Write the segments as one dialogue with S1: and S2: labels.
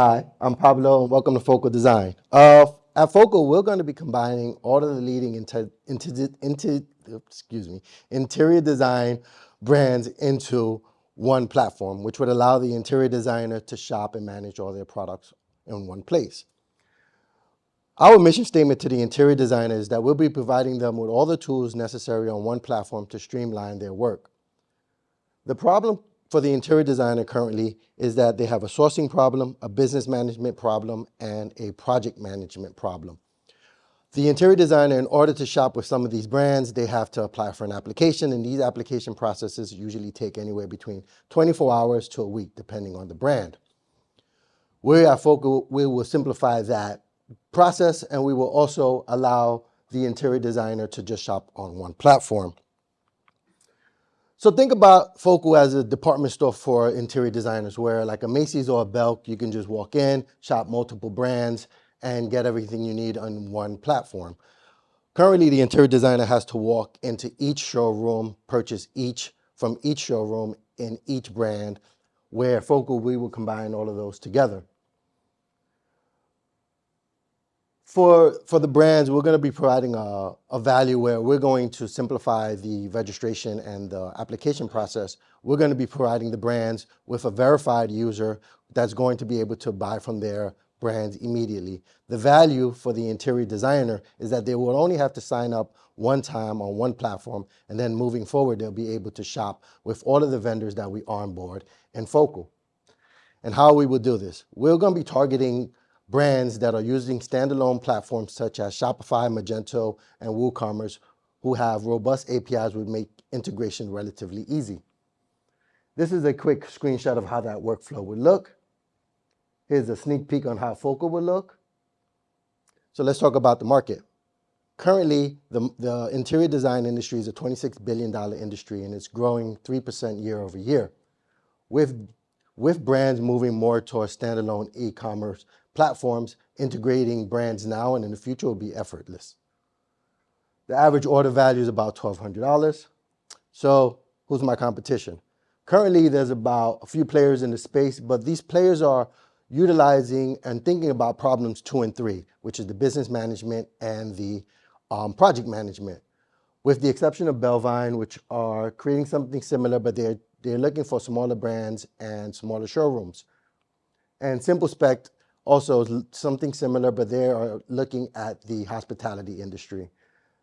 S1: Hi, I'm Pablo, and welcome to Focal Design. At Focal, we're going to be combining all of the leading interior design brands into one platform, which would allow the interior designer to shop and manage all their products in one place. Our mission statement to the interior designer is that we'll be providing them with all the tools necessary on one platform to streamline their work. The problem for the interior designer currently is that they have a sourcing problem, a business management problem, and a project management problem. The interior designer, in order to shop with some of these brands, they have to apply for an application, and these application processes usually take anywhere between 24 hours to a week, depending on the brand. We at Focal, we will simplify that process, and we will also allow the interior designer to just shop on one platform. So think about Focal as a department store for interior designers, where like a Macy's or a Belk, you can just walk in, shop multiple brands, and get everything you need on one platform. Currently, the interior designer has to walk into each showroom, purchase from each showroom in each brand, where Focal, we will combine all of those together. For the brands, we're going to be providing a value where we're going to simplify the registration and the application process. We're going to be providing the brands with a verified user that's going to be able to buy from their brands immediately. The value for the interior designer is that they will only have to sign up one time on one platform, and then moving forward, they'll be able to shop with all of the vendors that we onboard in Focal. And how we will do this, we're going to be targeting brands that are using standalone platforms such as Shopify, Magento, and WooCommerce, who have robust APIs would make integration relatively easy. This is a quick screenshot of how that workflow would look. Here's a sneak peek on how Focal would look. So let's talk about the market. Currently, the interior design industry is a $26 billion industry, and it's growing 3% year over year. With brands moving more towards standalone e-commerce platforms, integrating brands now and in the future will be effortless. The average order value is about $1,200. So who's my competition? Currently, there's about a few players in the space, but these players are utilizing and thinking about problems 2 and 3, which is the business management and the project management. With the exception of Belvine, which are creating something similar, but they're looking for smaller brands and smaller showrooms. And Simple Spec also is something similar, but they are looking at the hospitality industry.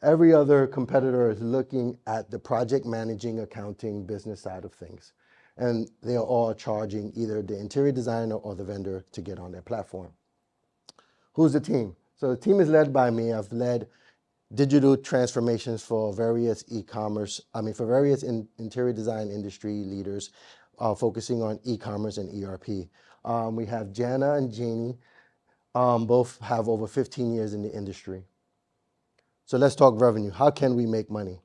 S1: Every other competitor is looking at the project managing, accounting, business side of things. And they are all charging either the interior designer or the vendor to get on their platform. Who's the team? So the team is led by me. I've led digital transformations for various interior design industry leaders, focusing on e-commerce and ERP. We have Jana and Janie, both have over 15 years in the industry. So let's talk revenue. How can we make money,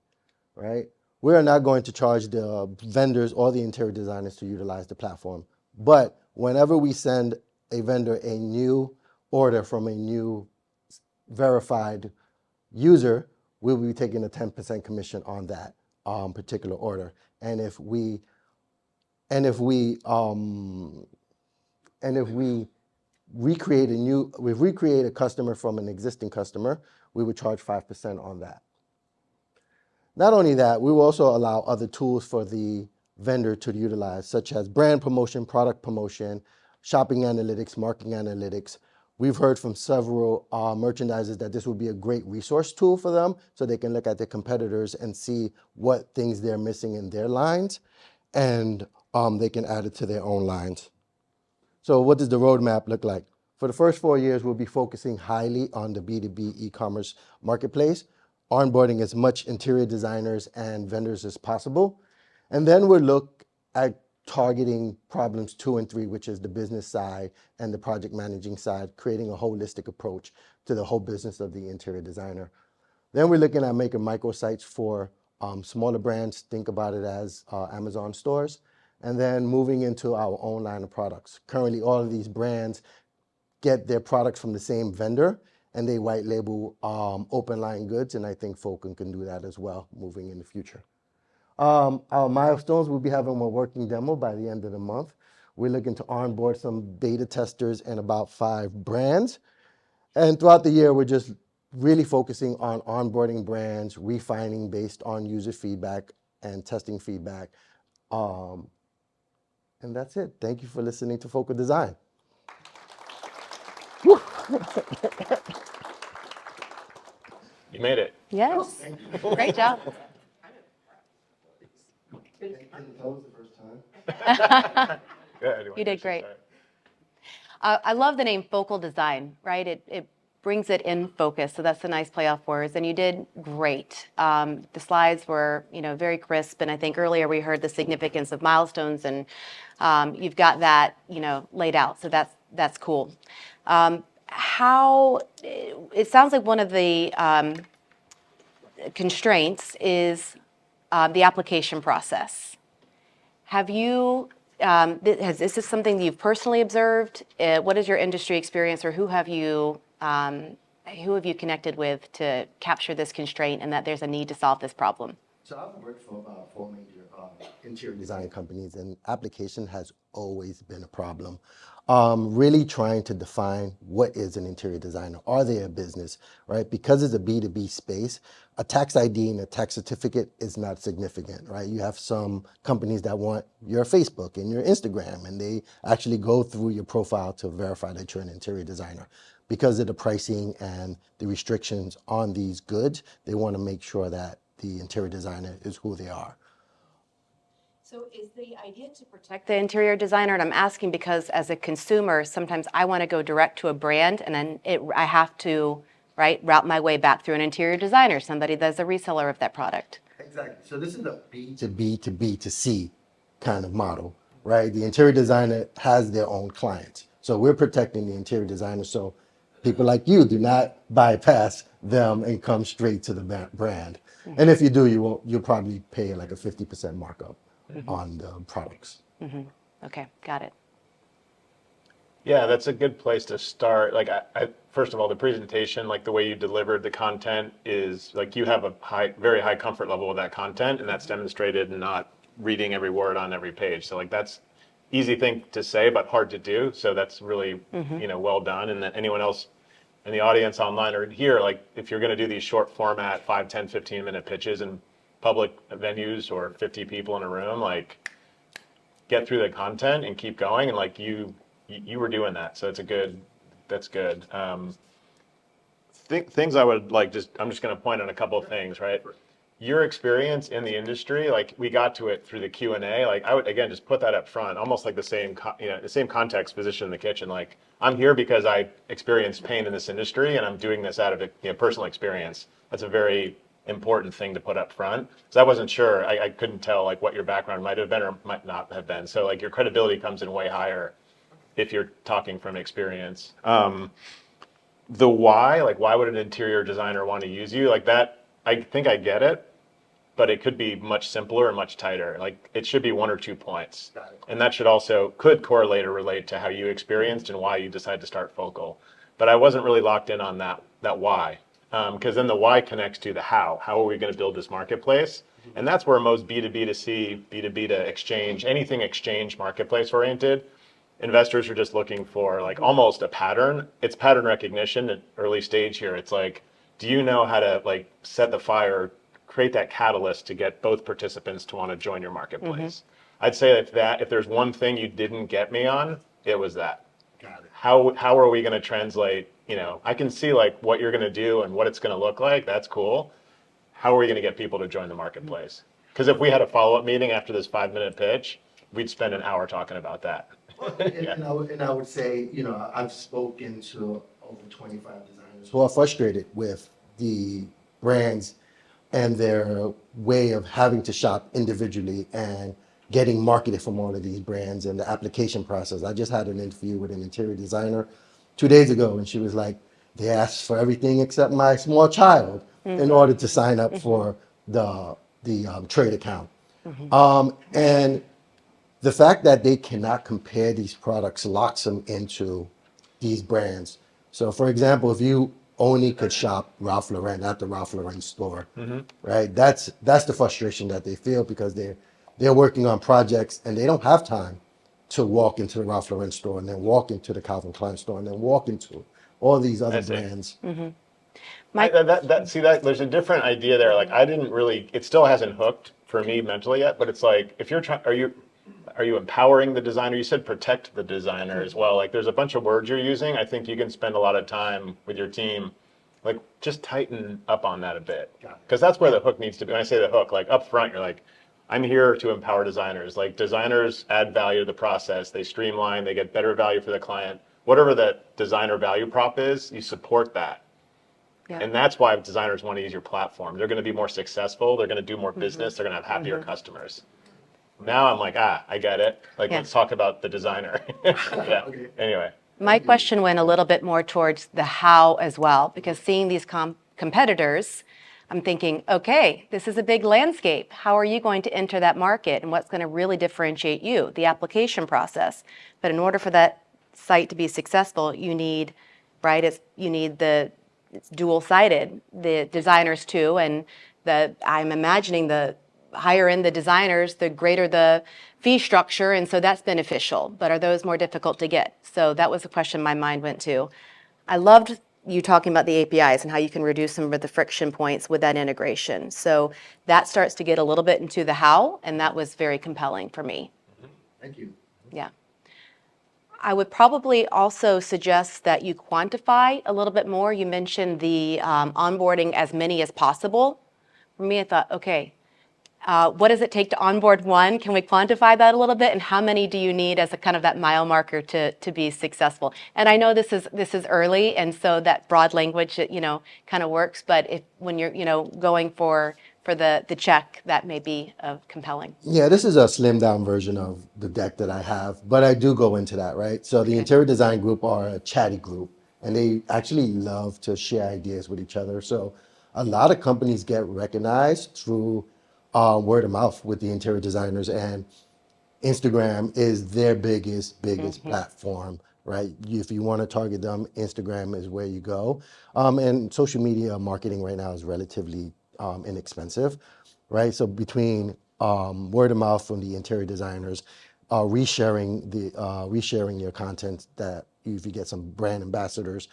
S1: right? We are not going to charge the vendors or the interior designers to utilize the platform. But whenever we send a vendor a new order from a new verified user, we'll be taking a 10% commission on that particular order. And if we recreate a customer from an existing customer, we would charge 5% on that. Not only that, we will also allow other tools for the vendor to utilize, such as brand promotion, product promotion, shopping analytics, marketing analytics. We've heard from several merchandisers that this would be a great resource tool for them, so they can look at their competitors and see what things they're missing in their lines, and they can add it to their own lines. So what does the roadmap look like? For the first 4 years, we'll be focusing highly on the B2B e-commerce marketplace, onboarding as much interior designers and vendors as possible. And then we'll look at targeting problems 2 and 3, which is the business side and the project managing side, creating a holistic approach to the whole business of the interior designer. Then we're looking at making microsites for smaller brands. Think about it as Amazon stores. And then moving into our own line of products. Currently, all of these brands get their products from the same vendor, and they white label open line goods, and I think Focal can do that as well moving in the future. Our milestones, we'll be having a working demo by the end of the month. We're looking to onboard some beta testers and about 5 brands. And throughout the year, we're just really focusing on onboarding brands, refining based on user feedback and testing feedback. And that's it. Thank you for listening to Focal Design.
S2: You made it.
S3: Yes. Great job.
S2: Good.
S3: You did great. I love the name Focal Design, right? It brings it in focus, so that's a nice play off words, and you did great. The slides were, very crisp, and I think earlier we heard the significance of milestones, and you've got that, laid out, so that's cool. It sounds like one of the constraints is the application process. Have you, is this something that you've personally observed? What is your industry experience, or who have you connected with to capture this constraint and that there's a need to solve this problem?
S1: So I've worked for about 4 major interior design companies, and application has always been a problem. Really trying to define what is an interior designer. Are they a business, right? Because it's a B2B space, a tax ID and a tax certificate is not significant, right? You have some companies that want your Facebook and your Instagram, and they actually go through your profile to verify that you're an interior designer. Because of the pricing and the restrictions on these goods, they want to make sure that the interior designer is who they are.
S3: So is the idea to protect the interior designer? And I'm asking because as a consumer, sometimes I want to go direct to a brand, and then I have to, route my way back through an interior designer, somebody that's a reseller of that product.
S1: Exactly. So this is a B2B to B2C kind of model, right? The interior designer has their own clients. So we're protecting the interior designer so people like you do not bypass them and come straight to the brand. Mm-hmm. And if you do, you'll probably pay like a 50% markup on the products.
S3: Mm-hmm. Okay, got it.
S2: Yeah, that's a good place to start. Like, I first of all, the presentation, like the way you delivered the content is like you have a very high comfort level with that content, and that's demonstrated in not reading every word on every page. So like that's easy thing to say, but hard to do. So that's really, well done. And that anyone else in the audience online or here, like if you're going to do these short format 5, 10, 15-minute pitches in public venues or 50 people in a room, like get through the content and keep going. And like you were doing that. So that's good. Things I would like I'm just going to point on a couple of things, right? Your experience in the industry, like we got to it through the Q&A, like I would, again, just put that up front, almost like the same context position in the kitchen. Like I'm here because I experienced pain in this industry and I'm doing this out of a personal experience. That's a very important thing to put up front. So I wasn't sure, I couldn't tell like what your background might have been or might not have been. So like your credibility comes in way higher if you're talking from experience. The why, like why would an interior designer want to use you? Like that, I think I get it, but it could be much simpler and much tighter. Like it should be 1 or 2 points. And that could correlate or relate to how you experienced and why you decided to start Focal. But I wasn't really locked in on that why. Because then the why connects to the how. How are we going to build this marketplace? And that's where most B2B to C, B2B to exchange, anything exchange marketplace oriented, investors are just looking for like almost a pattern. It's pattern recognition at early stage here. It's like, do you know how to like set the fire, create that catalyst to get both participants to want to join your marketplace? I'd say if there's one thing you didn't get me on, it was that. Got it. How are we going to translate? I can see like what you're going to do and what it's going to look like. That's cool. How are we going to get people to join the marketplace? Because if we had a follow-up meeting after this 5-minute pitch, we'd spend an hour talking about that.
S1: And I would say, I've spoken to over 25 designers who are frustrated with the brands and their way of having to shop individually and getting marketed from all of these brands and the application process. I just had an interview with an interior designer 2 days ago, and she was like, they asked for everything except my small child in order to sign up for the trade account. And the fact that they cannot compare these products locks them into these brands. So for example, if you only could shop Ralph Lauren at the Ralph Lauren store, right? That's the frustration that they feel because they're working on projects and they don't have time to walk into the Ralph Lauren store and then walk into the Calvin Klein store and then walk into all these other
S2: I see.
S1: brands.
S3: My,
S2: See that there's a different idea there. Like I didn't really, it still hasn't hooked for me mentally yet. But it's like if you're trying, are you empowering the designer? You said protect the designer as well. Like there's a bunch of words you're using. I think you can spend a lot of time with your team. Like just tighten up on that a bit, because that's where the hook needs to be. When I say the hook, like up front, you're like, I'm here to empower designers. Like designers add value to the process. They streamline. They get better value for the client. Whatever that designer value prop is, you support that.
S3: yeah.
S2: And that's why designers want to use your platform. They're going to be more successful. They're going to do more business. They're going to have happier customers. Now I'm like, I get it. Like,
S3: Yeah.
S2: let's talk about the designer. Yeah. Anyway.
S3: My question went a little bit more towards the how as well, because seeing these competitors, I'm thinking, okay, this is a big landscape. How are you going to enter that market, and what's going to really differentiate you? The application process. But in order for that site to be successful, you need, right? It's dual-sided. The designers too, and I'm imagining the higher end the designers, the greater the fee structure, and so that's beneficial. But are those more difficult to get? So that was a question my mind went to. I loved you talking about the APIs and how you can reduce some of the friction points with that integration. So that starts to get a little bit into the how, and that was very compelling for me.
S1: Thank you.
S3: Yeah. I would probably also suggest that you quantify a little bit more. You mentioned the onboarding as many as possible. For me, I thought, okay, what does it take to onboard one? Can we quantify that a little bit? And how many do you need as a kind of that mile marker to be successful? And I know this is early, and so that broad language, kind of works. But when you're, going for the check, that may be compelling.
S1: Yeah, this is a slimmed down version of the deck that I have, but I do go into that, right? So the interior design group are a chatty group, and they actually love to share ideas with each other. So a lot of companies get recognized through word of mouth with the interior designers, and Instagram is their biggest platform, right? If you want to target them, Instagram is where you go. And social media marketing right now is relatively inexpensive, right? So between word of mouth from the interior designers, resharing your content, that if you get some brand ambassadors,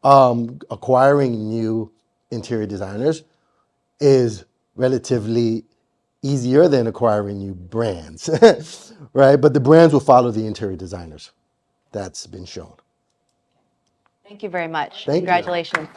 S1: acquiring new interior designers is relatively easier than acquiring new brands, right? But the brands will follow the interior designers. That's been shown.
S3: Thank you very much.
S1: Thank you.
S3: Congratulations.